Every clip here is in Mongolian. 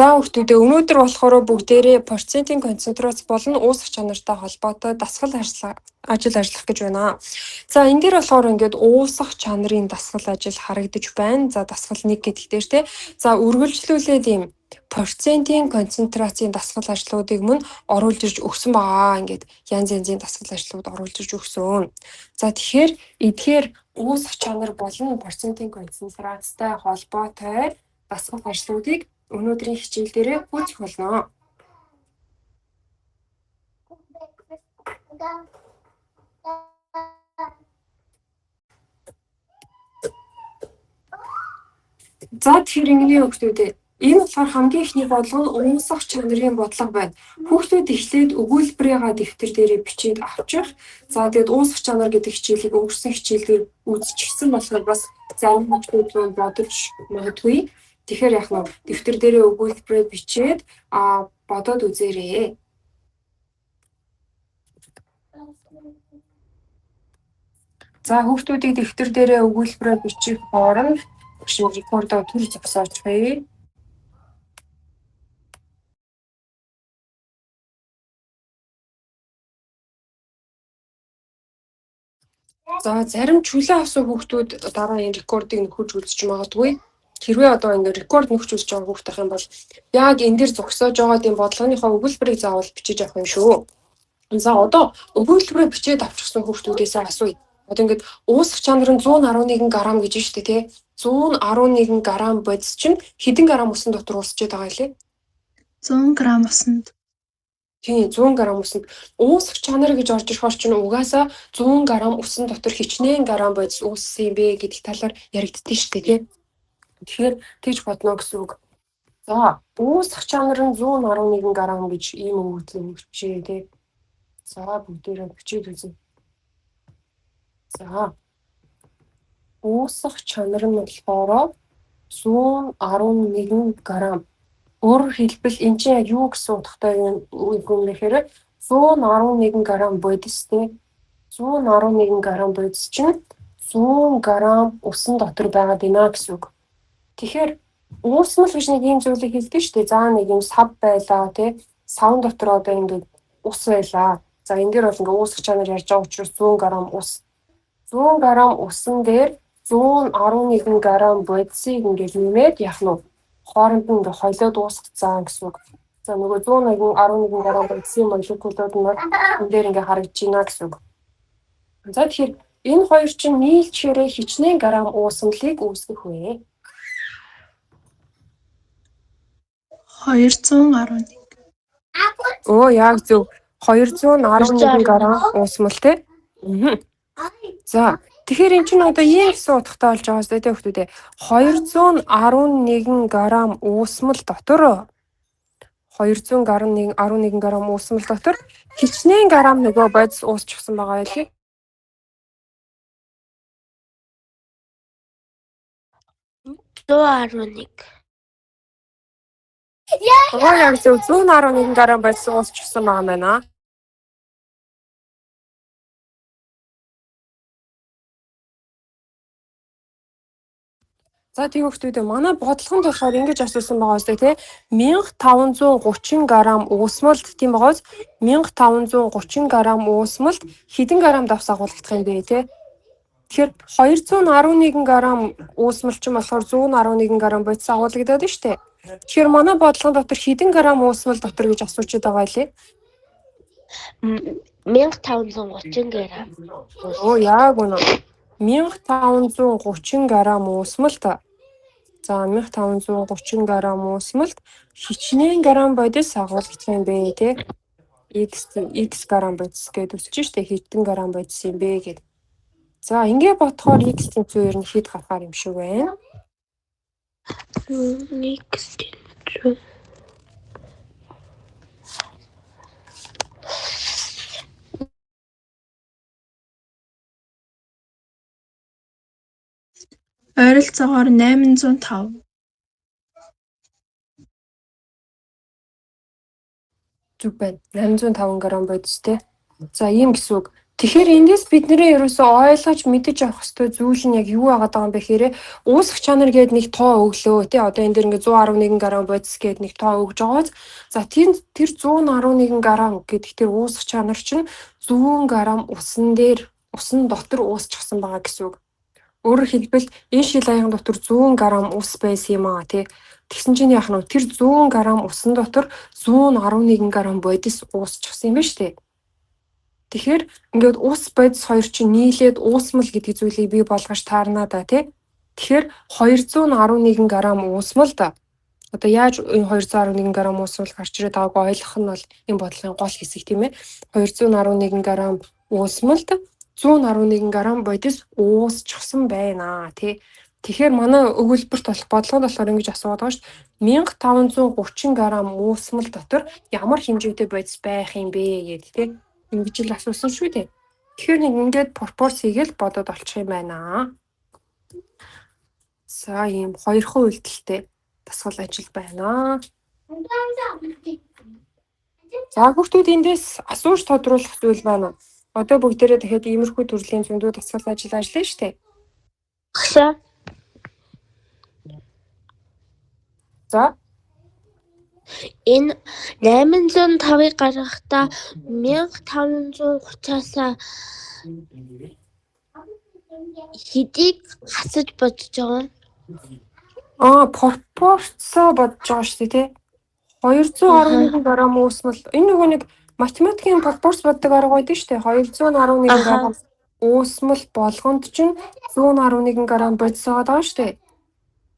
За хүүхдүүдээ өнөөдөр болохоор бүгдээрээ процентын концентрац болон уусах чанартай холбоотой дасгал ажил ажиллах гэж байна. За энэ дээр болохоор ингээд уусах чанарын дасгал ажил харагдаж байна. За дасгал 1 гэдэг дээр те. За үргэлжлүүлээд ийм процентын концентрацийн дасгал ажлуудыг мөн оруулж ирж өгсөн байгаа. Ингээд янз янзын дасгал ажлууд оруулж ирж өгсөн. За тэгэхээр эдгээр уусах чанар болон процентын концентрацтай холбоотой дасгал ажлуудыг өнөөдрийн хичээл дээрээ үзэх болно. За тэгэхээр ингэний хүүхдүүдээ энэ болохоор хамгийн ихний бодлого нь уусах чанарын бодлого байна. Хүүхдүүд эхлээд өгүүлбэрийнхаа дэвтэр дээрээ бичээд авчих. За тэгээд уусах чанар гэдэг хичээлийг өнгөрсөн хичээлээр үзчихсэн болохоор бас зарим хүүхдүүд рүү бодож магадгүй. Тэгэхээр яг нь дэвтэр дээрээ өгүүлбэрээ бичээд бодоод үзээрэй. За хүүхдүүдийг дэвтэр дээрээ өгүүлбэрээ бичих хооронд рекордоо төр зогсоочихъя. За зарим чөлөө авсан хүүхдүүд дараа энэ рекордыг нөхөж үзэж магадгүй. Хэрвээ одоо ингээд рекорд нөхж үзэж байгаа хүүхд байх юм бол яг энэ дээр зогсоож байгаа тийм бодлогынхаа өгүүлбэрийг заавал бичиж авах юм шүү. За одоо өгүүлбэрээ бичээд авчихсан хүүхдүүдээс асууя. Одоо ингээд уусах чанар нь 111 грамм гэж байна шүү дээ, тий? 111 грамм бодис чинь хэдэн грамм усан дотор уусчээд байгаа юм лээ? 100 грамм усанд. Тийм 100 грамм усанд уусах чанар гэж орж ирэх чинь угаасаа 100 грамм усан дотор хичнээн грамм бодис ууссан юм бэ гэдэг талаар яригддээ шүү дээ, тий? Тэгэхээр тэгж бодно гэсэн үг. За уусах чанар нь 111 грамм гэж ийм өгүүлбэр өгчээ, тий? За бүгдээрээ бичээд үзье. За уусах чанар нь болохоор 111 грамм. Өөрөөр хэлбэл эн чинь яг юу гэсэн утгатай юм гэхээр 111 грамм бодистэй 111 грамм бодис чинь 100 грамм усан дотор байгаад байна гэсэн үг. Тэгэхээр уусмал гэж нэг юм зүйлийг хэлдэг шүү дээ. За нэг юм сав байлаа тий. Савн дотор одоо ингээд ус байлаа. За энэ дээр бол ингээд уусах чанар ярьж байгаа учраас 100 грамм ус. 100 грамм усан дээр 111 грамм бодисыг ингээд нэмээд яах нь хооронд нь ингээд хойлоод уусгацсан гэсэн үг. За нөгөө 111 грамм бодисын молекулууд нь энэ дээр ингээд харагдаж байна гэсэн үг. За тэгэхээр энэ хоёр чинь нийлчээрээ хичнээн грамм уусамлыг үүсгэх вэ? 211. Оо яг зөв. 211 грамм уусмал тий. За тэгэхээр эн чинь одоо ийм гэсэн утгатай болж байгаа зү тий хүүхдүүдээ. 211 грамм уусмал дотор 211 грамм уусмал дотор хичнээн грамм нөгөө бодис уусчихсан байгаа байлээ. 111. Oo яг зөв 111 грамм бодис уусчихсан байгаа юм байна. За тийм хүүхдүүдээ манай бодлогонд болохоор ингэж асуусан байгаа үстэй тий 1530 грамм уусмалд тийм байгаас 1530 грамм уусмалд хэдэн грамм давс агуулгадах юм бэ тий. Тэгэхээр 211 грамм уусмал чинь болохоор 111 грамм бодис агуулгадаад байна шүү дээ. Тэгэхээр манай бодлогон дотор хэдэн грамм уусмал дотор гэж асуучид байгаа лээ. 1530 грамм. Оо яг үнэ. 1530 грамм уусмалт. За 1530 грамм уусмалт хичнээн грамм бодис агуулгадах юм бэ тий. X грамм бодис гэдээ үсэж штэ хэдэн грамм бодис юм бэ гэд. За ингээ бодохоор X тэнцүү ер нь хэд гарахаар юм шиг байна. X тэнцүү. Ойролцоогоор 805. Зүг байна. 805 грамм бодистэй. За ийм гэсэн үг. Тэгэхээр эндээс бидний ерөөсөө ойлгож мэдэж авах хэрэгтэй зүйл нь яг юу байгаад байгаа юм бэ гэхээр уусах чанар гээд нэг тоо өглөө тий одоо энэ дэр ингээ 111 грамм бодис гээд нэг тоо өгж байгааз за тэр 111 грамм гэдэг тэр уусах чанар чинь 100 грамм усан дотор уусчихсан байгаа гэсэн үг. Өөрөөр хэлбэл энэ шил аян дотор 100 грамм ус байсан юм аа тий. Тэгсэн чинь яах нь тэр 100 грамм усан дотор 111 грамм бодис уусчихсан юм байна шүү дээ. Тэгэхээр ингээд ус бодис хоёр чинь нийлээд уусмал гэдэг зүйлийг бий болгож таарна да тий. Тэгэхээр 211 грамм уусмал да. Одоо яаж энэ 211 грамм уусмал гарч ирээд байгааг ойлгох нь бол энэ бодлогын гол хэсэг тийм ээ. 211 грамм уусмалд 111 грамм бодис уусчихсан байна тий. Тэгэхээр манай өгүүлбэрт болох бодлогод болохоор ингэж асууад байгаа шүү дээ. 1530 грамм уусмал дотор ямар хэмжээтэй бодис байх юм бэ гэдэг тий. Ингэж л асуусан шүү дээ. Тэгэхээр нэг ингээд пропорцийг л бодоод олчих юм байна. За ийм хоёрхан үйлдэлтэй дасгал ажил байна. За хүүхдүүд эндээс асууж тодруулах зүйл байна. Одоо бүгдээрээ дахиад иймэрхүү төрлийн зөндөө дасгал ажил ажиллана шүү дээ. Багшаа. За Энэ 805-ыг гаргахдаа 1530-аас хэдийг хасаж бодож байгаа. пропорцоо бодож байгаа шүү дээ тий. 211 грамм уусмал энэ нөгөө нэг математикийн пропорц боддог арга байдаг шүү дээ. 211 грамм уусмал болгонд чинь 111 грамм бодис байгаа шүү дээ.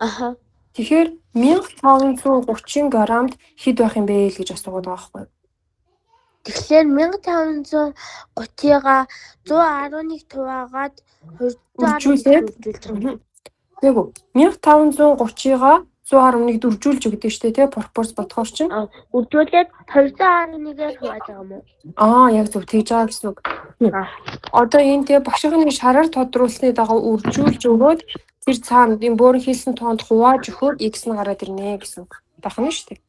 Аха. Тэгэхээр 1530 граммд хэд байх юм бэ л гэж асуугаад байгаа байхгүй юу? Тэгэхээр 1530-га 111 хуваагаад 211 үржүүлж байгаа. Тэгвэл 1530-га 111-д үржүүлж өгдөө шүү дээ тий пропорц бодохоор чинь. Үржүүлээд 211-ээр хувааж байгаа юм уу? Яг зөв тэгж байгаа гэсэн үг. Одоо энэ тий багшийнхны шараар тодруулсны дагуу үржүүлж өгөөд тэр цаана энэ бөөрн хийсэн тоонд хувааж өгөхөөр x нь гараад ирнэ гэсэн үг. Дахна шүү дээ.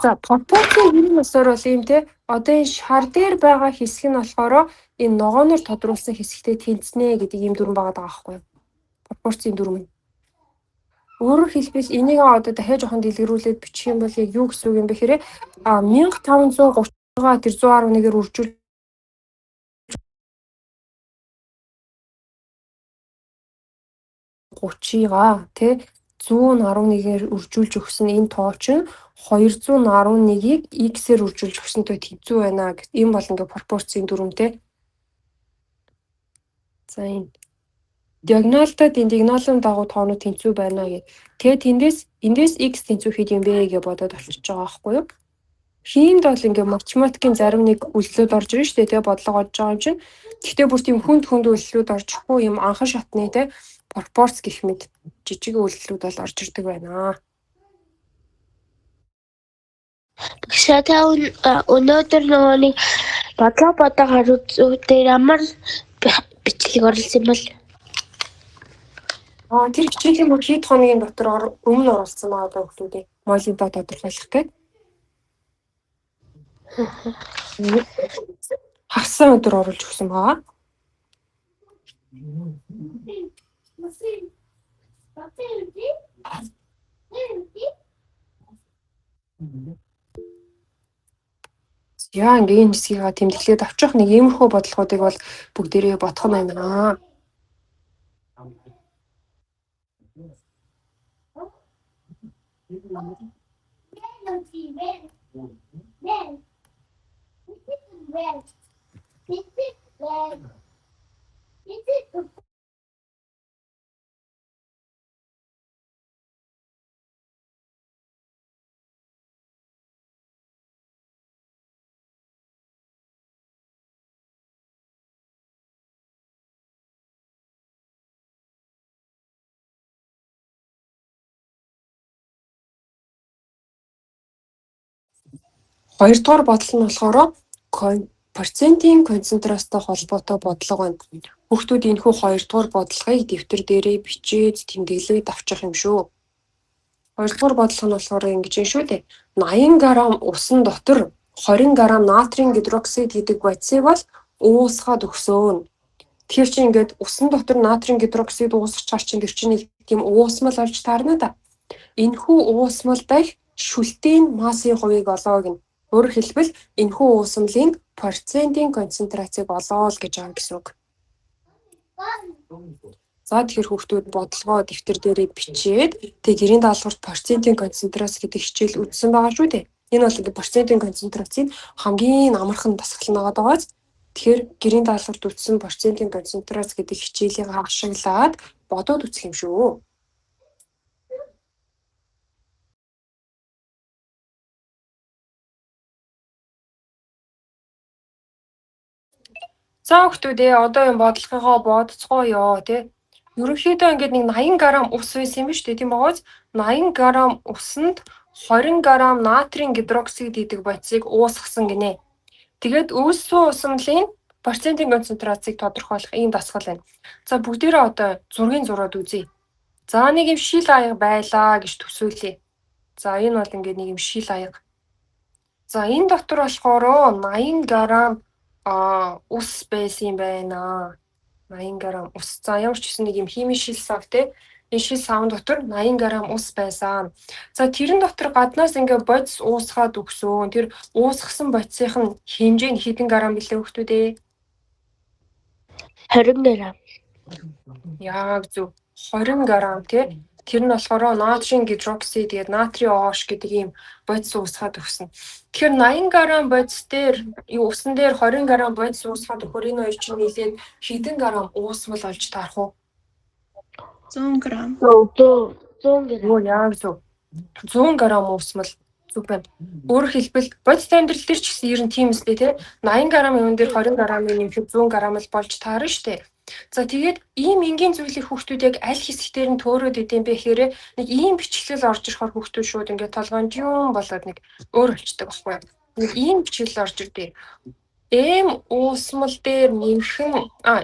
За пропорцийн хэрэг ёсоор бол ийм тий одоо энэ шар дээр байгаа хэсэг нь болохоор энэ ногооноор тодруулсан хэсэгтэй тэнцэнэ гэдэг ийм дүрэн байгаа байхгүй юу? Пропорцийн дүрм. Өөрөөр хэлбэл энийг одоо дахиад жоохон дэлгэрүүлээд бичих юм бол яг юу гэсэн үг юм бэ гэхээр 1530-га тэр 111-ээр үржүүл тий 111-ээр үржүүлж өгсөн энэ тоо чинь 211-ийг x-ээр үржүүлж өгсөнтэй тэнцүү байна гэх юм бол ингээ пропорцийн дүрмтэй. За энэ диагоналдад энэ диагоналын дагуу тоонууд тэнцүү байна гэх. Тэгээд эндээс x тэнцүү хэд юм бэ гэж бодоод олчиж байгаа байхгүй юу? Хиймд бол ингээ математикийн зарим нэг үйлдэлүүд орж ирнэ шүү дээ тий бодлого олж байгаа юм чинь. Гэхдээ бүр тийм хүнд үйлдэлүүд орчихгүй юм анхан шатны тий пропорц гэх мэт жижиг үйлдэлүүд бол орж ирдэг байна. Багшаа та өнөөдөр нөгөө нэг бодлого гарууд дээр ямар бичлэг оруулсан юм бол? Тэр хичээлийн бүр хэд хоногийн дотор өмнө оруулсан байгаа даа хүмүүсийн молидо тодорхойлох гээд. Хагасан өдөр оруулж өгсөн байгаа. Яа ингээ энэ хэсгийг тэмдэглээд авчих нэг иймэрхүү бодлогоодыг бол бүгдээрээ бодох юм байна. Хоёрдугаар бодлого нь болохоор процентын концентрацтай холбоотой бодлого байна. Хүүхдүүд энэхүү хоёрдугаар бодлогыг дэвтэр дээрээ бичээд тэмдэглээд авчих юм шүү. Хоёрдугаар бодлого нь болохоор ингэж юм шүү дээ. 80 грамм усан дотор 20 г натрийн гидроксид гэдэг бодисыг бол уусгаад өгсөөнө. Тэгэхээр чи ингээд усан дотор натрийн гидроксид уусгах чаар чинь тэр чинь нэг тийм уусмал олж таарна да. Энэхүү уусмал дах шүлтийн массын хувийг олоо гэнэ. Өөрөөр хэлбэл энэхүү уусмлын процентын концентрацийг олоо л гэж байгаа гэсэн үг. За тэгэхээр хүүхдүүд бодлогоо дэвтэр дээрээ бичээд тэгээ гэрийн даалгаварт процентын концентрац гэдэг хичээл үзсэн байгаа шүү дээ. Энэ бол ингээд процентын концентрацийг хамгийн амархан дасгал нагаад байгааз тэгэхээр гэрийн даалгаварт үзсэн процентын концентрац гэдэг хичээлийг ашиглаад бодоод үзэх юм шүү. За хүүхдүүдээ одоо юм бодлогынхоо бодцгоё тий. Ерөнхийдөө ингээд нэг 80 г ус байсан юм шүү дээ тийм байгаач 80 г усанд 20 г натрийн гидроксид гэдэг бодисыг уусгасан гинэ. Тэгээд үүссэн усамлын процентын концентрацийг тодорхойлох ийм дасгал байна. За бүгдээрээ одоо зургийн зураад үзье. За нэг юм шил аяга байлаа гэж төсөөлье. За энэ бол ингээд нэг юм шил аяга. За энэ дотор болохоор 80 г ус байсан юм байна. 80 г ус. За ямар ч гэсэн нэг юм химийн шил сав те. Энэ шил савн дотор 80 г ус байсан. За тэрэн дотор гаднаас ингээ бодис уусгаад өгсөн. Тэр уусгасан бодисынх нь хэмжээ нь хэдэн грамм билээ хүүхдүүдээ? 20 г. Яг зөв. 20 г тий. Тэр нь болохоор натрийн гидроксид тэгээд натрийн OH гэдэг ийм бодис уусгаад өгсөн. Тэгэхээр 80 г бодис дээр усан дээр 20 г бодис уусгаад өгөхөр энэ хоёр чинь нийлээд хэдэн грамм уусмал олж таарах уу? 100 г. 100 г. Оо яг зөв. 100 г уусмал зүг байна. Өөрөөр хэлбэл бодис амьдрал дээр ч гэсэн ер нь тийм эстэй тий. 80 г юм дээр 20 г нэмэхэд 100 г л болж таарна штэ. За тэгээд ийм энгийн зүйлийг хүүхдүүд яг аль хэсгээр нь төөрөөд идэм бэ гэхээр нэг ийм бичлэл орж ирэх хүүхдүүд шууд ингээд толгойн юм болоод нэг өөр болчдөг байхгүй юу? Нэг ийм бичлэл орж ирдээ. Эм уусмал дээр нэмхэн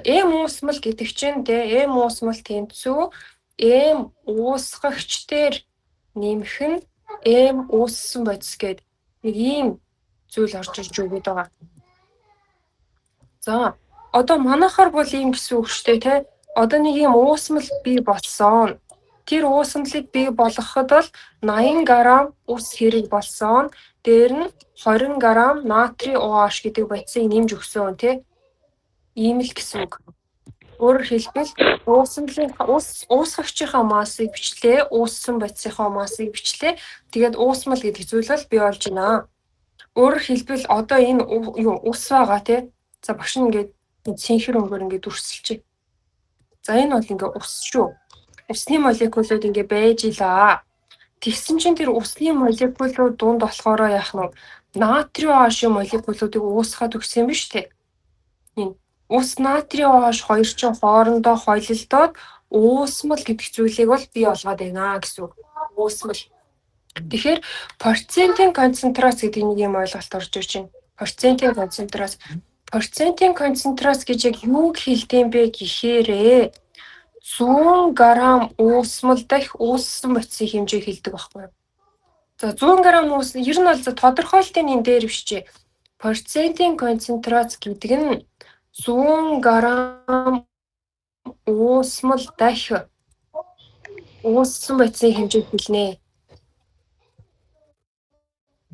эм уусмал гэдэг чинь тэ эм уусмал тэнцүү эм уусгагч дээр нэмхэн эм ууссан бодис гэдэг нэг ийм зүйл орж ирж өгöd байгаа. За одоо манайхаар бол ийм гэсэн үг шүү дээ те. Одоо нэг юм уусмал бий болсон. Тэр уусмалыг бий болгоход бол 80 г ус хэрэг болсон. Дээр нь 20 г натрийн OH гэдэг бодисыг нэмж өгсөн тий. Ийм л гэсэн үг. Өөрөөр хэлбэл уусмалын уусгагчийнхаа массыг бичлээ, ууссан бодисынхаа массыг бичлээ. Тэгээд уусмал гэдэг зүйл бол бий болж байна. Өөрөөр хэлбэл одоо энэ ус байгаа тий. За багш нь ингээд цэнхэр өнгөөр ингээд дүрсэлж. За энэ бол ингээд ус шүү. Усны молекулууд ингээд байж илаа. Тэгсэн чинь тэр усны молекулууд дунд болохоор яах нь натрийн OH молекулуудыг уусгаад өгсөн юм биш үү? Энэ ус натрийн OH хоёр ч хоорондоо хойлолдоод уусмал гэдэг зүйлийг бол бий болгоод байна гэсэн үг. Уусмал. Тэгэхээр процентын концентрац гэдэг нэг юм ойлголт орж ирж байна. Процентын концентрац. Процентын концентрац гэж яг юуг хэлдэм бэ гэхээрээ 100 г уусмал дах ууссан бодисын хэмжээг хэлдэг байхгүй юу? За 100 г уус ер нь бол тодорхойлтын энэ дээр бичээ. Процентын концентрац гэдэг нь 100 г уусмал дах ууссан бодисын хэмжээг хэлнэ.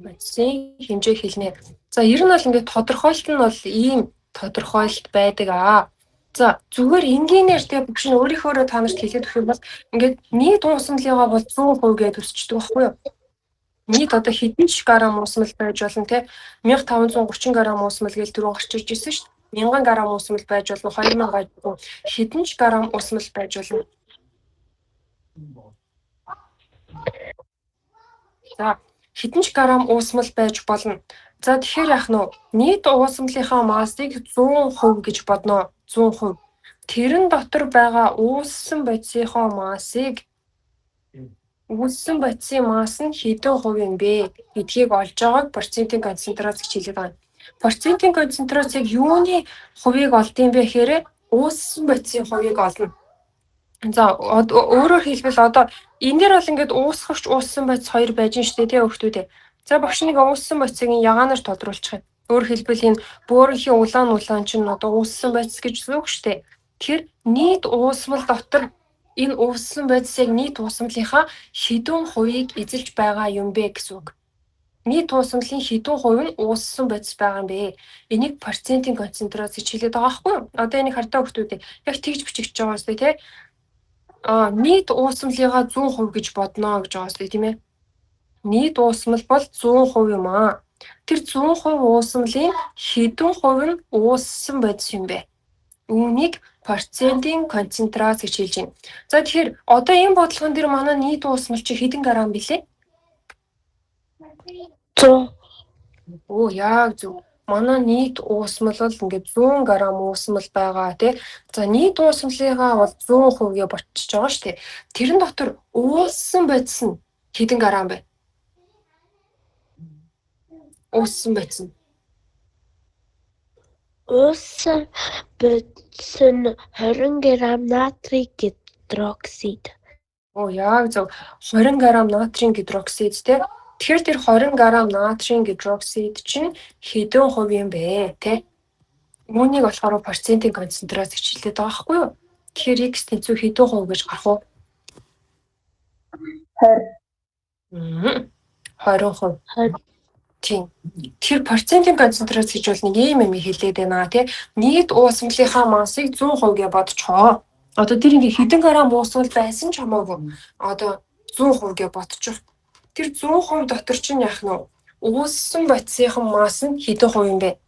Бодисын хэмжээг хэлнэ. За ер нь бол ингээд тодорхойлт нь бол ийм тодорхойлт байдаг аа. За зүгээр энгийнээр тэгээ бүгш нь өөрийнхөө та нарт хэлээд өгөх юм бол ингээд нийт уусмалыгаа бол 100% гэж төсчдөг байхгүй юу? Нийт одоо хэдэн ч грамм уусмал байж болно те 1530 г уусмал гэж түрүү гарч ирж ирсэн шүү дээ. 1000 г уусмал байж болно 2000 хэдэн ч грамм уусмал байж болно. За хэдэн ч грамм уусмал байж болно. За тэгэхээр яах нь нийт уусмалынхаа массыг 100% гэж бодноо. 100%. Тэрэн дотор байгаа ууссан бодисынхаа массыг ууссан бодисын масс нь хэдэн хувь юм бэ гэдгийг олж байгааг процентын концентрац гэж хэлээд байна. Процентын концентрацийг юуны хувийг олдсон бэ гэхээр ууссан бодисын хувийг олно. За өөрөөр хэлбэл одоо энэ дээр бол ингээд уусгагч ууссан бодис хоёр байж штэ тий хүүхдүүдээ. За багш нэг ууссан бодисыг ягаанаар тодруулчих юм. Өөрөөр хэлбэл энэ бөөрийнхээ улаан чинь одоо ууссан бодис гэж үг штэ. Тэгэхээр нийт уусмал дотор энэ ууссан бодисыг нийт уусмалынхаа хэдэн хувийг эзэлж байгаа юм бэ гэсэн үг. Нийт уусмалын хэдэн хувь нь ууссан бодис байгаа юм бэ? Энийг процентын концентрац гэж хэлээд байгаа байхгүй юу? Одоо энийг хартаа хүмүүстээ яг тэгж бичиж байгаа юм тий. Нийт уусмалынхаа 100% гэж бодно гэж байгаа юм тийм ээ. Нийт уусмал бол 100% юм аа. Тэр 100% уусмалын хэдэн хувь нь ууссан бодис юм бэ? Үүнийг процентын концентрац гэж хэлж байна. За тэгэхээр одоо энэ бодлогон дээр манай нийт уусмал чи хэдэн грамм билээ? 100. Оо яг зөв. Манай нийт уусмал бол ингээд 100 грамм уусмал байгаа тий. За нийт уусмалынхаа бол 100%-ийг ботчих байгаа шүү дээ. Тэрэн дотор ууссан бодис нь хэдэн грамм бэ? Ууссан бодис нь. Ууссан бодис нь 20 г натрий гидроксид. Оо яг зөв. 20 г натрийн гидроксид тий. Тэгэхээр тэр 20 г натрийн гидроксид чинь хэдэн хувь юм бэ тий? Үүнийг болохоор процентын концентрац гэж хэлээд байгаа байхгүй юу? Тэгэхээр x тэнцүү хэдэн хувь гэж гарах уу? 20%. 20. Тийм. Тэр процентын концентрац гэж бол нэг юм хэлээд байна тий. Нийт уусмалынхаа массыг 100% гэж бодчихоо. Одоо тэр ингээ хэдэн грамм уусмал байсан ч хамаагүй. Одоо 100% гэж бодчих. Тэр 100% дотор чинь яах нь ууссан бодисынхан масс нь хэдэн хувь юм бэ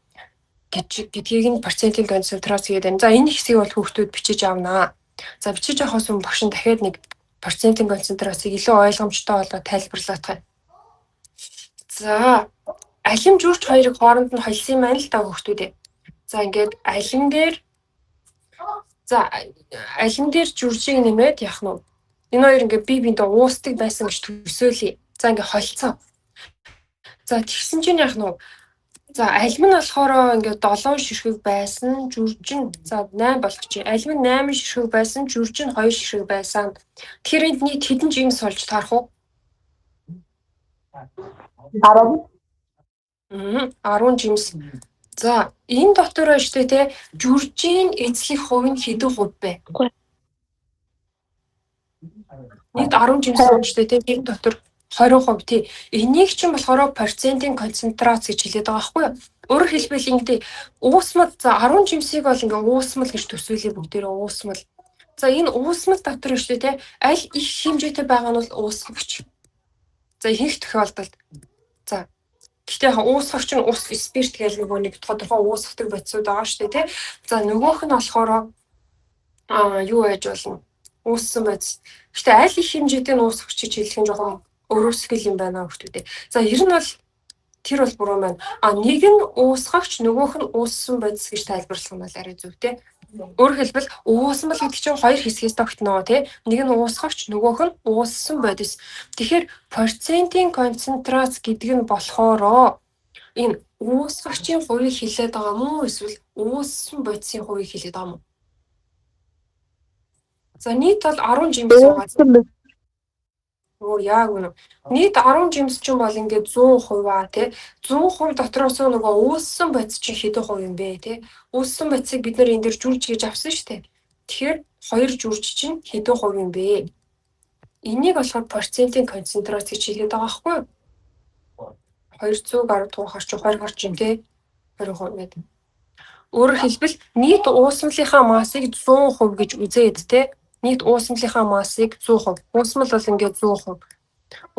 гэдгийг нь процентын концентрац гэдэг байна. За энэ хэсгийг бол хүүхдүүд бичиж авнаа. За бичиж авахаас өмнө багш нь дахиад нэг процентын концентрацийг илүү ойлгомжтой болгоод тайлбарлах юм. За алим журч хоёрыг хооронд нь холсон юм байна л та хүүхдүүдээ. За ингээд алим дээр журжийг нэмээд яах нь энэ хоёр ингээд бие биендээ уусдаг байсан гэж төсөөлье. За ингээд холцоо. За тэгсэн чинь яах нь за алим нь болохоор ингээд 7 ширхэг байсан, журжин за 8 болчих. Алим нь 8 ширхэг байсан, журжин 2 ширхэг байсан. Тэгэхээр энд нийт хэдэн жимс болж таарах уу? 10 жимс. За энэ дотор байна шүү дээ те журжийн эзлэх хувь нь хэдэн хувь бэ? Нийт 10 жимс байна шүү дээ те энэ дотор 20% тий. Энийг чинь болохоор процентын концентрац гэж хэлээд байгаа байхгүй юу? Өөрөөр хэлбэл ингээд уусмал за 10 жимсийг бол ингээд уусмал гэж төсөөлье бүгдээрээ уусмал. За энэ уусмал дотор шүү дээ те аль их хэмжээтэй байгаа нь бол уусгагч. За ихэнх тохиолдолд за гэхдээ уусгагч нь ус спирт гэж нэг тодорхой уусгадаг бодисууд байгаа шүү дээ те. За нөгөөх нь болохоор юу байж болно? Ууссан бодис. Гэхдээ аль их хэмжээтэй нь уусгагч гэж хэлэх нь жоохон өөрөөсгөл юм байна хүүхдүүдээ. За ер нь бол тэр бол буруу байна. Нэг нь уусгагч нөгөөх нь ууссан бодис гэж тайлбарлах нь бол арай зөв те. Өөрөөр хэлбэл уусмал гэдэг чинь хоёр хэсгээс тогтноо те. Нэг нь уусгагч нөгөөх нь ууссан бодис. Тэгэхээр процентын концентрац гэдэг нь болохоро энэ уусгагчийн хувийг хэлээд байгаа мó эсвэл ууссан бодисын хувийг хэлээд байгаа мó? За нийт бол 10 жимс байгаа. Оо яг үнэ. Нийт 10 жимс чинь бол ингээд 100% тий. 100% дотроос нөгөө ууссан бодис чинь хэдэн хувь юм бэ тий. Ууссан бодисыг бид нэр энэ дэр журж гэж авсан шүү дээ. Тэгэхээр 2 журж чинь хэдэн хувь юм бэ? Энийг болохоор процентын концентрац гэж хэлээд байгаа байхгүй юу? 200 гаруй туухаар чи 20 гарч ин тий. 20% гэдэг. Өөрөөр хэлбэл нийт уусмалынхаа массыг 100% гэж үзээд тий. Нийт уусмалынхаа массыг 100%. Уусмал бол ингээд 100%.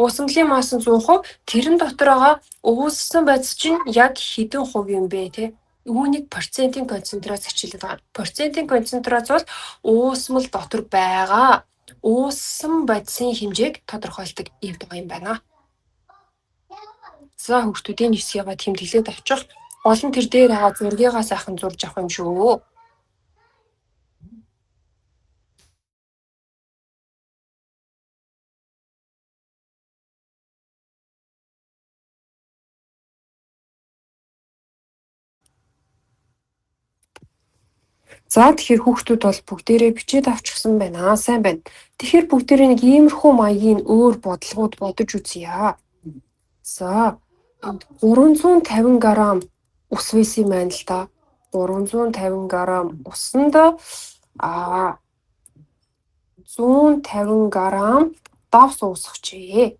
Уусмалын масс нь 100%. Тэрэн дотор байгаа ууссан бодис чинь яг хэдэн хувь юм бэ те? Үүнийг процентын концентрац хичээлээд байгаа. Процентын концентрац бол уусмал дотор байгаа ууссан бодисын хэмжээг тодорхойлдог юм байна. За хүүхдүүдийн хэсгийгаа тэмдэглээд авчих. Олон тэр дээр байгаа зургийгаа сайхан зурж авах юм шүү. За тэгэхээр хүүхдүүд бол бүгдээрээ бичээд авчихсан байна. Сайн байна. Тэгэхээр бүгдээрээ нэг иймэрхүү маягийн өөр бодлогууд бодож үзье. За 350 г ус байсан юм байна л да. 350 г усанд 150 г давс уусгачээ.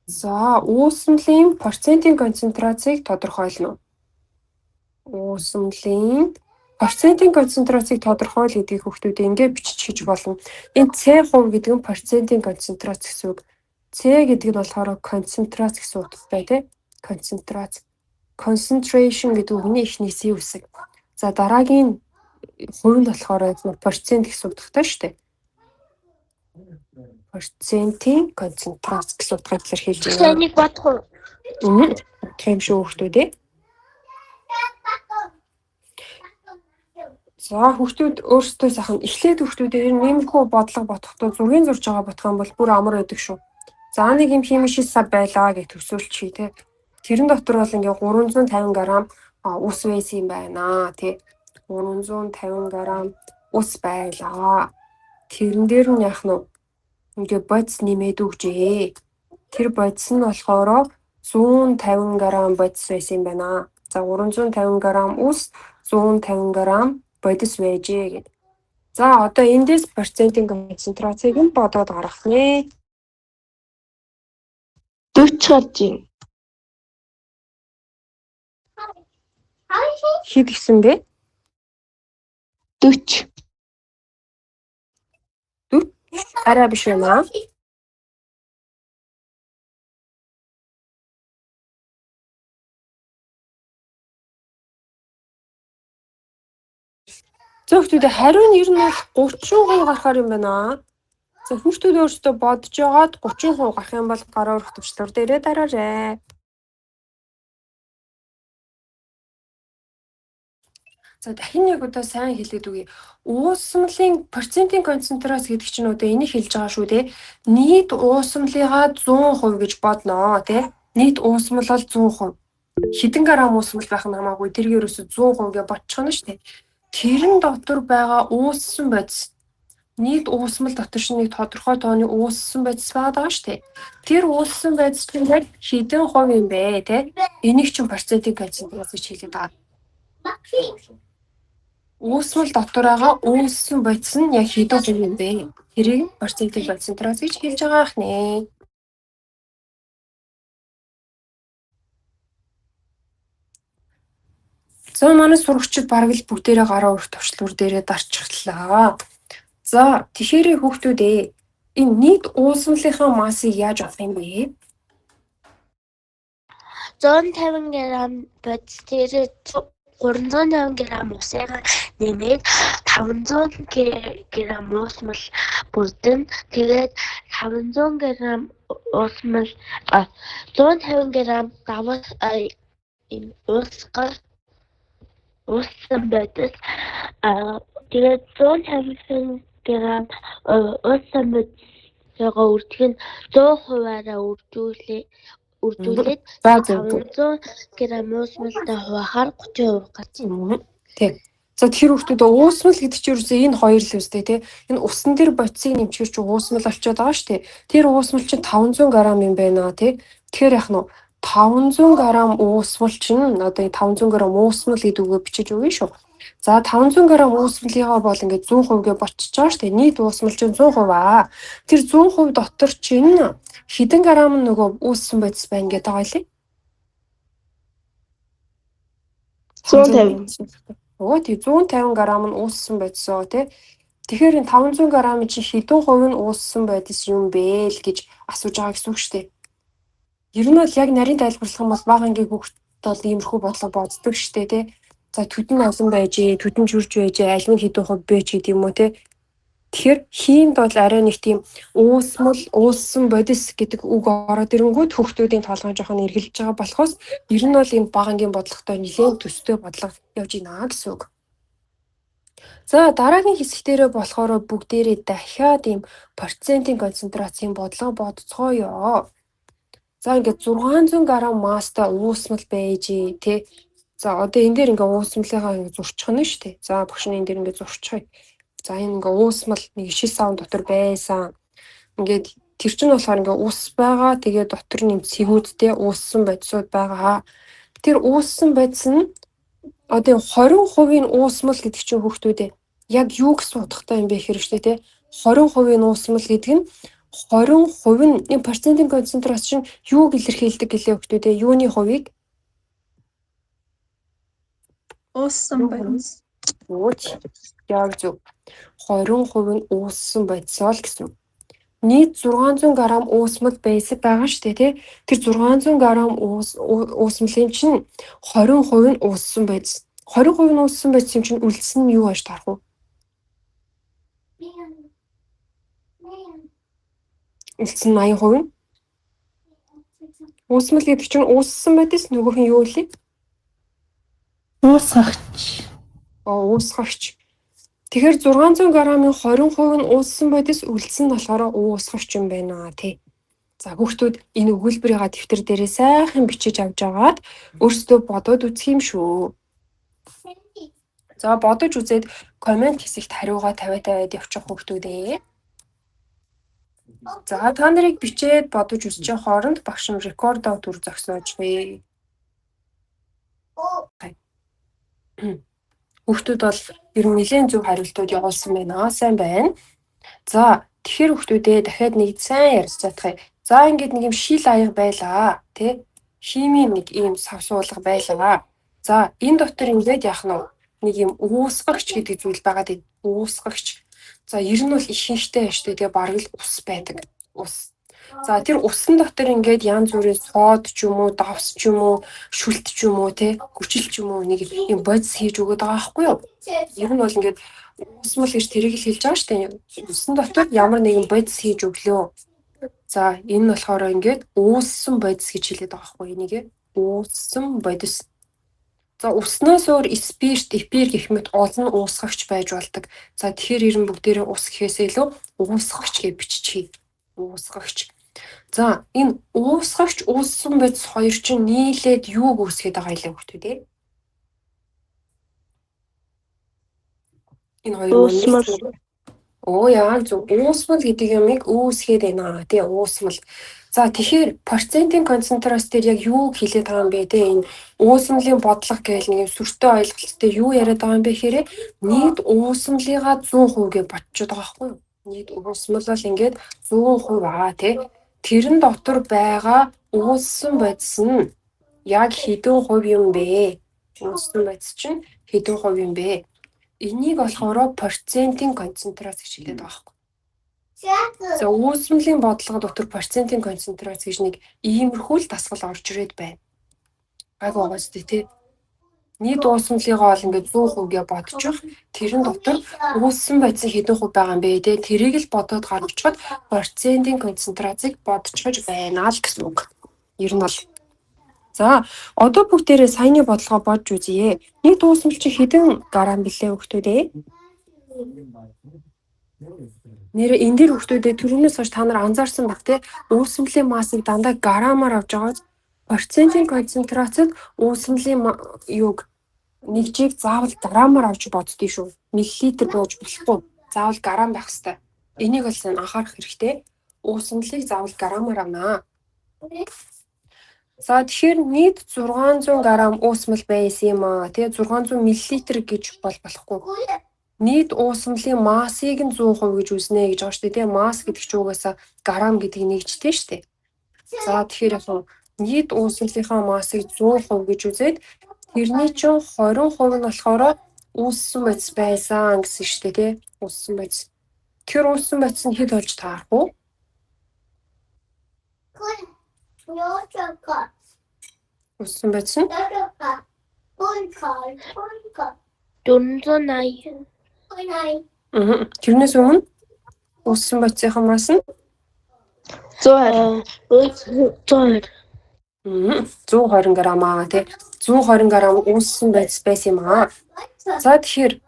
За, уусмлын процентын концентрацийг тодорхойлно. Уусмлын процентын концентрацийг тодорхойл гэдгийг хүүхдүүд ингээд бичиж болно. Энэ С% гэдэг нь процентын концентрац гэсэн үг. С гэдэг нь болохоор концентрац гэсэн утгатай тий. Концентрац. Concentration гэдэг үгний эхний С үсэг. За, дараагийн хувь нь болохоор процент гэсэн утгатай шүү дээ. Процентын концентрац гэсэн утгаар илэрхийлж байна. Тэнийг бодох уу? Тийм шүү хүүхдүүд ээ. За хүүхдүүд өөрсдөө сайхан эхлээд хүүхдүүдээр нэмэхүү бодлого бодохдоо зургийн зурж байгаа бодох юм бол бүр амар байдаг шүү. За нэг юм химишис сав байлаа гэж төсөөлчихье те. Тэрэн дотор бол ингээ 350 г ус байсан юм байна те. 350 г ус байлаа. Тэрэн дээр нь яах нь ингээ бодис нэмээд өгчээ. Тэр бодис нь болохоор 150 г бодис байсан юм байна. За 350 г ус 150 г бодис байжээ гэдэг. За одоо эндээс процентын концентрацийг нь бодоод гаргах нэ. 40 гарч ийн. Хэд гисэн бэ? 40. Арай биш байна. Зөвхөн хариу нь ер нь бол 30% гарахаар юм байна. За хүүхдүүд өөрсдөө бодож байгаад 30% гарах юм бол гараа өрөх төвчлөр дээрээ дараарай. За дахин нэг удаа сайн хэлээд үгэй. Уусмлын процентын концентрац гэдэг чинь одоо энийг хэлж байгаа шүү те. Нийт уусмлыгаа 100% гэж бодноо те. Нийт уусмал бол 100%. Хэдэн грамм уусмал байх нь хамаагүй тэргээр өсө 100% гэж бодчих нь шүү те. Тэрэн дотор байгаа ууссан бодис. Нийт уусмал дотор чинь нэг тодорхой тооны ууссан бодис байгаа шүү те. Тэр ууссан бодис чинь яг хэдэн хувь юм бэ те. Энийг чинь процентын концентрац гэж хэлээд байгаа. Уусмал дотор байгаа ууссан бодис нь яг хэдэн хувь юм бэ? Тэрийг процентын концентрац гэж хэлж байгаа ахнэ. За манай сурагчид бараг л бүгдээрээ гараа өрөх төвчлөр дээрээ дарчихлаа. За тэгэхээр хүүхдүүд энэ нийт уусмлынхаа массыг яаж олох юм бэ? 150 г бодис дээр 350 г усыг нэмээд 500 г уусмал бүрдэн. Тэгээд 500 г уусмал 150 г давс уссан бодис. Тэгээд 150 г уссан бодисгаа үрдэх нь 100%-аараа үрдүүлээд 500 г уусмалтай хуваахаар 30% гарч ийн. Тэг. За тэр хүүхдүүд уусмал гэдэг чинь ерөөсөө энэ хоёр л үстэй тий. Энэ усан дээр бодисыг нэмчихэр чи уусмал болчиход байгаа шүү дээ. Тэр уусмал чинь 500 г юм байна тий. Тэгэхээр яах нь 500 г уусмал чинь одоо 500 г уусмал гэдэг үгээ бичиж өгье шүү. За 500 г уусмалыгаа бол ингээд 100% гэж болчихж байгаа шүү дээ. Нийт уусмал чинь 100% аа. Тэр 100% дотор чинь хэдэн грамм нөгөө ууссан бодис байна гэдэг байгаа лээ. 150. Өө тий 150 г нь ууссан бодисоо тий. Тэгэхээр энэ 500 г чинь хэдэн хувь нь ууссан бодис юм бэ л гэж асууж байгаа гэсэн үг шүү дээ. Ер нь бол яг нарийн тайлбарлах юм бол бага ангийн хүүхд бол иймэрхүү бодлого боддог шүү дээ тий. За төдөн олон байжээ, төдөн журж байжээ, аль нь хэдэн хувь бэ ч гэдэг юм уу тий. Тэгэхээр хиймд бол арай нэг тийм ууссан бодис гэдэг үг ороод ирэнгүүт хүүхдүүдийн толгой жоохон эргэлж байгаа болохоос ер нь бол энэ бага ангийн бодлоготой нэлээд төстэй бодлого явж байна гэсэн үг. За дараагийн хэсэг дээрээ болохоор бүгдээрээ дахиад ийм процентын концентрацийн бодлого бодцгоё. За ингээд 600 г масстай уусмал байжээ тий. За одоо энэ дээр ингээ уусмалыгаа ингээ зурчих нь шүү дээ. За багш нь энэ дээр ингээ зурчихъя. За энэ ингээ уусмал нэг шил савн дотор байсан. Ингээд Тэр чинь болохоор ингээ ус байгаа. Тэгээ дотор нэм цэгүүдтэй ууссан бодисууд байгаа. Тэр ууссан бодис нь одоо 20% уусмал гэдэг чинь хүүхдүүдээ яг юу гэсэн утгатай юм бэ хэрэг штэ тий. 20% уусмал гэдэг нь 20% нь энэ процентын концентрац чинь юуг илэрхийлдэг гэлээ хүүхдүүдээ юуны хувийг Уусан бодис. ууч яг зөв 20% нь ууссан бодисоо л гэсэн. Нийт 600 г уусмал байсан байгаа штэ тий. Тэр 600 г уусмалын чинь 20% нь ууссан бодис. 20% нь ууссан бодис юм чинь үлдсэн нь юу аж тарах вэ? Үлдсэн 80% нь уусмал гэдэг чинь ууссан бодис нөгөөх нь юу вэ? Уусгагч. Уусгагч. Тэгэхээр 600 г-ын 20% нь ууссан бодис үлдсэн нь болохоор уусгагч юм байна тий. За хүүхдүүд энэ өгүүлбэрийн дэвтэр дээрээ сайхан бичиж авч агаад өөрсдөө бодоод үзэх юм шүү. За бодож үзээд комент хэсэгт хариугаа тавиад явчих хүүхдүүдээ. За та нарыг бичээд бодож үзчих хооронд багш нь рекордоо төр зогсоожээ. Хүүхдүүд бол ер нь нэлээд зөв хариултууд явуулсан байна. Сайн байна. За тэгэхээр хүүхдүүдээ дахиад нэг сайн ярьж чадах. За ингээд нэг юм шил аяга байлаа тий. Химийн нэг ийм савсуулга байлаа. За энэ дотор ингээд яах нь нэг юм уусгагч гэдэг зүйл байгаа дээ. Уусгагч. За ер нь бол ихэнхтэй байна шүү дээ. Тэгээ бараг л ус байдаг. Ус. За тэр усан дотор ингээд янз бүрийн сод ч юм уу, давс ч юм уу, шүлт ч юм уу тий, хүчил ч юм уу нэг юм бодис хийж өгöd байгаа байхгүй юу? Ер нь бол ингээд усмал гэж тэрийг л хэлж байгаа шүү дээ. Усан дотор ямар нэгэн бодис хийж өглөө. За энэ нь болохоор ингээд ууссан бодис гэж хэлээд байгаа байхгүй юу? Энийг ууссан бодис. За уснаас өөр спирт, эпир гэх мэт олон уусгагч байж болдог. За тэгэхээр ер нь бүгдээрээ ус гэхээсээ илүү уусгагч гэж биччихье. Уусгагч. За энэ уусгагч ууссан бодис хоёр чинь нийлээд юуг үүсгээд байгаа юм хүүхдүүд ээ? Энэ хоёр Уусмал. яа зөв уусмал гэдэг юмыг үүсгээд байна тий уусмал. За тэгэхээр процентын концентрац дээр яг юу хэлээд байгаа юм бэ те энэ уусмлын бодлого гэж нэг юм сүртэй ойлголттой юу яриад байгаа юм бэ гэхээр нийт уусмлыгаа 100% гэж бодчиход байгаа байхгүй юу? Нийт уусмал бол ингээд 100% аа тий. Тэрэн дотор байгаа ууссан бодис нь яг хэдэн хувь юм бэ? Ууссан бодис чинь хэдэн хувь юм бэ? Энийг болохоор процентын концентрац гэж хэлээд байгаа байхгүй. За уусмлын бодлого дотор процентын концентрац гэж нэг иймэрхүү л дасгал орж ирээд байна. Гайгүй байгаа зү тий. Нийт уусмлыгаа бол ингээд 100% гэж бодчих. Тэрэн дотор ууссан бодис хэдэн хувь байгаа юм бэ те? Тэрийг л бодоод гарч очиход процентын концентрацийг бодчихож байна л гэсэн үг. Ер нь бол. За одоо бүгдээрээ саяны бодлогоо бодж үзье. Нийт уусмал чи хэдэн грамм билээ хүүхдүүдээ? Нэр энэ дэр хүүхдүүдээ түрүүнээс хойш та нар анзаарсан баг те? Уусмлын массыг дандаа граммаар авч байгаа. Процентын концентрацид уусмлын юг нэг жиг заавал граммаар авч боддгий шүү. Миллилитр бууж болохгүй. Заавал грамм байх хэвээр. Энийг бол сайн анхаарах хэрэгтэй. Уусмлыг заавал граммаар авнаа. За тэгэхээр нийт 600 грамм уусмал байсан юм аа. Тэгээ 600 миллилитр гэж болохгүй. Нийт уусмлын массыг нь 100% гэж үзнэ гэж байгаа шүү дээ. Тэгээ масс гэдэг чинь угаасаа грамм гэдэг нэгжтэй шүү дээ. За тэгэхээр яг нийт уусмлынхаа массыг 100% гэж үзээд тэрний чинь 20% нь болохоор ууссан бодис байсан гэсэн шүү дээ тий. Ууссан бодис. Тэр ууссан бодис нь хэд болж таарах вэ? Ууссан бодис нь 480. Тэрнээс өмнө ууссан бодисынхаа масс нь 120. 120 грамм аа тий. 120 грамм ууссан бодис байсан юм аа. За тэгэхээр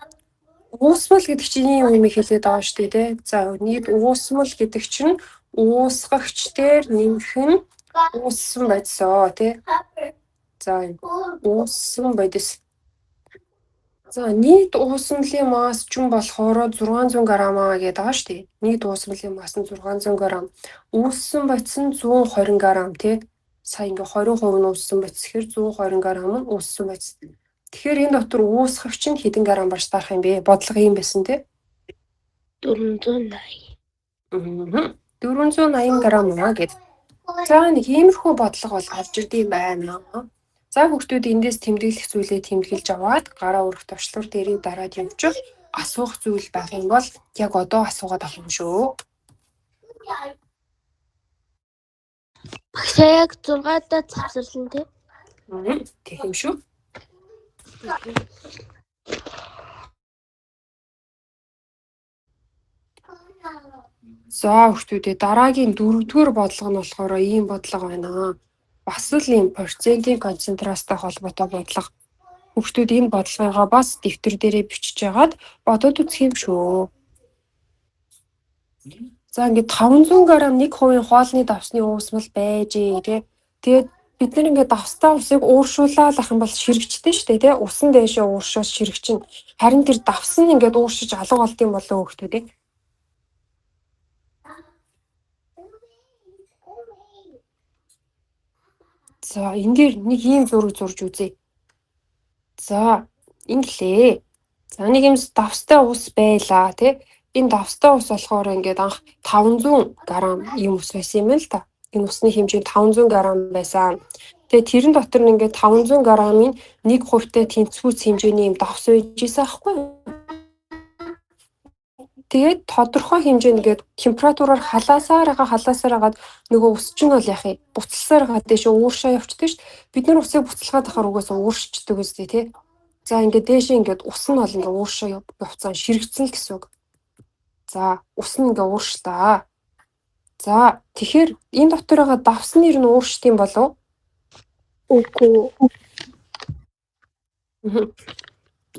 уусмал гэдэг чинь юм хэлээд байгаа шүү дээ тий. За нийт уусмал гэдэг чинь уусгагч дээр нэмэх нь ууссан бодисоо тий. За ууссан бодис. За нийт уусмлын масс ч юм болохоор 600 г гэдэг байгаа шүү дээ. Нийт уусмлын масс нь 600 г. Үүссэн бодис нь 120 г тий. Сая ингээ 20% нь үүссэн бодис гэхээр 120 г нь үүссэн бодис. Тэгэхээр энэ дотор үүсгэгч нь хэдэн грамм барж тарах юм бэ? Бодлого юм байсан тий. 480. 480 грамм маа гэд. За нэг иймэрхүү бодлого бол гарч ирдэм байна. За хүүхдүүд эндээс тэмдэглэх зүйлээ тэмдэглэж аваад гараа өрөх туршлага дээрийг дараад явчих. Асуух зүйл байх юм бол яг одоо асуугаад авах юм шүү. Багшаа яг 6-даа завсарлан тий. Тэг юм шүү. За хүүхдүүдээ дараагийн 4-р бодлого нь болохоор ийм бодлого байна. Бас л ийм процентын концентрацтай холбоотой бодлого. Хүүхдүүд энэ бодлогоо бас дэвтэр дээрээ бичиж яагаад бодоод үзэх юм шүү. За ингээд 500 г 1% хоолны давсны уусмал байж тий. Тэгээд бид нар ингээд давстай усыг ууршуулаад ах юм бол ширэгчтэй шүү дээ тий. Усан дээшээ ууршуулж ширэгчин. Харин тэр давс нь ингээд ууршиж алга болдсон болоо хүүхдүүдээ. За энэ дээр нэг ийм зураг зурж үзье. За инглээ. За нэг юм давстай ус байлаа тий. Энэ давстай ус болохоор ингээд анх 500 г юм ус байсан юм л та. Энэ усны хэмжээ 500 г байсан. Тэгээ тэрэн дотор нь ингээд 500 г-ийн 1%-тай тэнцвүүц хэмжээний юм давс байж исэн аахгүй юу? Тэгээд тодорхой хэмжээнд ингээд температураар халаасаар хагаад нөгөө ус чинь бол яах вэ? Буцалсаар гаад дэше ууршаа явчихдаг шүү дээ. Бид нар усыг буцалгаад ахаар угаасаа ууршчдаг үстэй тий. За ингээд дээшээ ингээд ус нь бол ингээд ууршаа явцсан ширэгцэн л гэсэн үг. За ус нь ингээд ууршлаа. За тэгэхээр энэ дотор байгаа давсны нэр нь ууршд юм болов? Үгүй.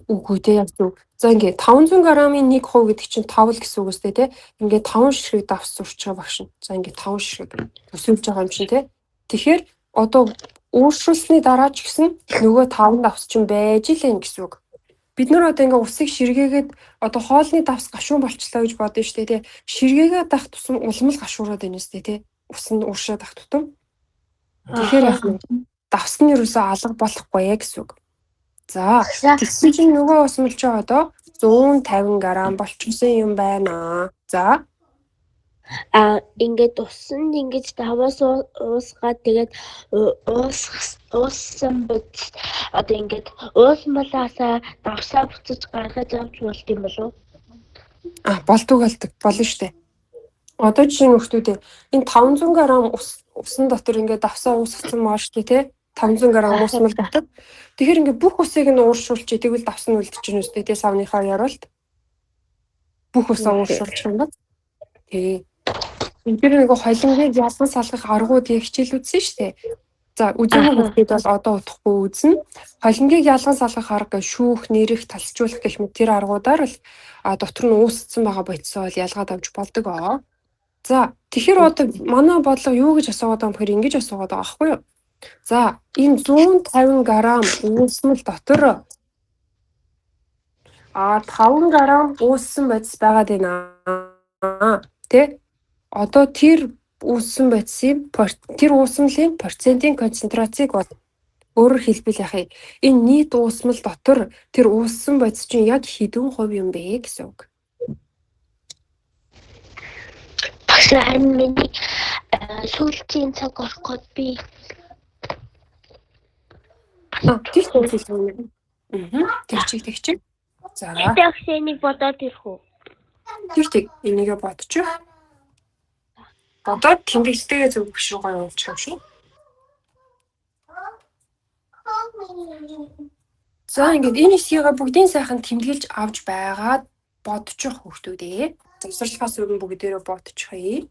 Үгүй дээ яг зөв. За ингээд 500 г-ийн 1% гэдэг чинь 5 л гэсэн үг үстэй тий. Ингээд 5 ширхэг давс урчгаа багш. За ингээд 5 ширхэг төсөөлж байгаа юм чинь тий. Тэгэхээр одоо ууршуулсны дараа ч гэсэн нөгөө 5 давс чинь байж л юм гэсэн үг. Бид нар одоо ингээд усыг ширгээгээд одоо хоолны давс гашуун болчлоо гэж бодно шүү дээ тий. Ширгээгээд дах тусам улмал гашуураад байна үстэй тий. Ус нь ууршаад дах тутам. Тэгэхээр яг давсны ерөөсөө алга болохгүй яг гэсэн үг. За тэгсэн чинь нөгөө усмал чи одоо 150 г болчихсон юм байна. За Ингээд усанд ингэж даваас уусгаад тэгээд ууссан бодис одоо ингээд уусмалаасаа давсаа буцаж гаргаж авч болт юм болов? болдог болно шүү дээ. Одоо жишээ нь хүүхдүүдээ энэ 500 г усан дотор ингээд давсаа уусгасан маа шүү дээ тий. 500 г уусмал дотор. Тэгэхээр ингээд бүх усыг нь ууршуулчих. Тэгвэл давс нь үлдчихэж үстэй тий савныхаа яруулт. Бүх усаа ууршуулчих юм бол. Тий. Энэ нэг холимгийг ялган салгах аргуудыг хичээл үзсэн шүү дээ. За үзээгүй хүүхдүүд бол одоо утахгүй үзнэ. Холимгийг ялган салгах арга шүүх, нэрэх, талцжуулах гэх мэт тэр аргуудаар л дотор нь уусцсан байгаа бодисоо бол ялгаад авч болдог аа. За тэгэхээр одоо манай бодлого юу гэж асуугаад байгаа юм хэрэг ингэж асуугаад байгаа аахгүй юу? За энэ 150 г уусмал дотор 5 г ууссан бодис байгаад байна. Тэ? Одоо тэр үүссэн бодисын тэр уусмлын процентын концентрацийг бол өөрөөр хэлбэл яах вэ? Энэ нийт уусмал дотор тэр ууссан бодис чинь яг хэдэн хувь юм бэ гэсэн үг. Багшаа миний сүүлчийн цаг ороход би Тэгчих. За. Таксинийг бодоод ирэх үү? Тэг энийгээ бодчих. Одоо тэмдэглэлтэйгээ зөв биш руугаа явуулчих юм шүү. За ингээд энэ хэсгийг бүгдийн сайхан тэмдэглэж авч байгаад бодчих хүүхдүүдээ. Завсарлахаас өмнө бүгдээрээ бодчихъя.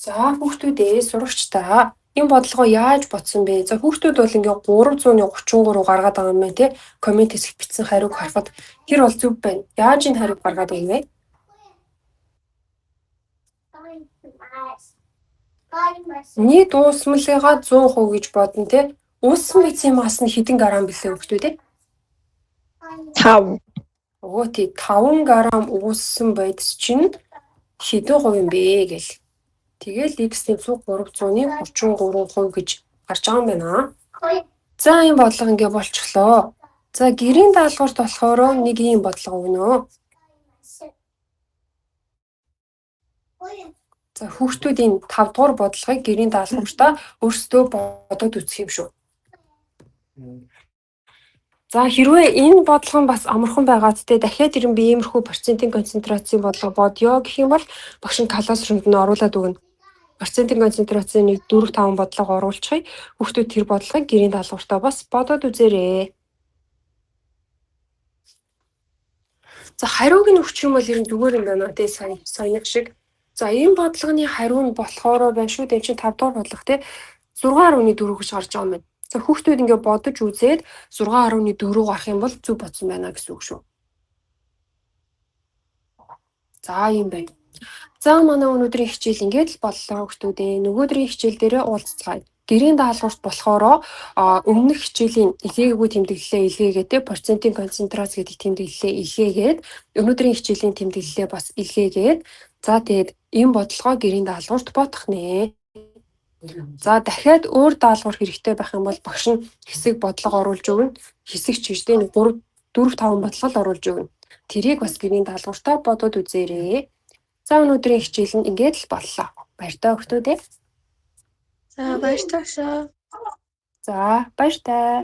За хүүхдүүдээ сурагчдаа энэ бодлогоо яаж бодсон бэ? За хүүхдүүд бол ингээ 333 гаргаад байгаа юм байна тий. Коммент хэсэгт бичсэн хариуг харахад тэр бол зөв байна. Яаж энэ хариуг гаргаад байгаа юм бэ? Нийт уусмалыгаа 100% гэж бодно те. Ууссан байцын мас нь хэдэн грамм билээ хөлтүүд те? 5. Өө тий 5 грамм ууссан байдс чинь хэдэн хувь юм бэ гэл. Тэгэл x-ийн 300-ны 33% гэж гарч байгаа юм байна. За ийм бодлого ингээ болчихлоо. За гэрийн даалгаварт болохоор нэг ийм бодлого өгнө. За хүүхдүүдийн 5 дугаар бодлогыг гэрийн даалгавартаа өөрсдөө бодоод үзэх юм шүү. За хэрвээ энэ бодлого нь бас амархан байгаад те дахиад ирэн би иймэрхүү процентын концентрацийн бодлого бодё гэх юм бол багш нь классрумд нь оруулаад өгнө. Процентын концентрацийн нэг 4-5 бодлого оруулчихъя. Хүүхдүүд тэр бодлогыг гэрийн даалгавартаа бас бодоод үзээрэй. За хариуг нь өгчих юм бол ер нь зүгээр юм байна те саяны шиг. За энэ бодлогын хариу нь болохоор байна шүү дээ чи 5 дугаар бодлого те 6.4 гэж гарч байгаа юм байна. За хүүхдүүд ингээ бодож үзээд 6.4 гарах юм бол зүг бодсон байна гэсэн үг шүү. За юм байна. За манай өнөөдрийн хичээл ингээд л боллоо хүүхдүүдээ. Нөгөөдрийн хичээл дээрээ уулзцгаая. Гэрийн даалгаварт болохоор өмнөх хичээлийн илгээгүй тэмдэглэлээ илгээгээд те процентын концентрац гэдэг тэмдэглэлээ илгээгээд өнөөдрийн хичээлийн тэмдэглэлээ бас илгээгээд за тэгээд энэ бодлогоо гэрийн даалгаварт бодох нэ. За дахиад өөр даалгавар хэрэгтэй байх юм бол багш нь хэсэг бодлого оруулж өгнө. Хэсэг чижтэй 3 4-5 бодлого оруулж өгнө. Тэрийг бас гэрийн даалгавартаа бодоод үзээрэй. За өнөөдрийн хичээл нь ингээд л боллоо. Баяртай хүүхдүүд ээ. За баярлалаа. За баяртай.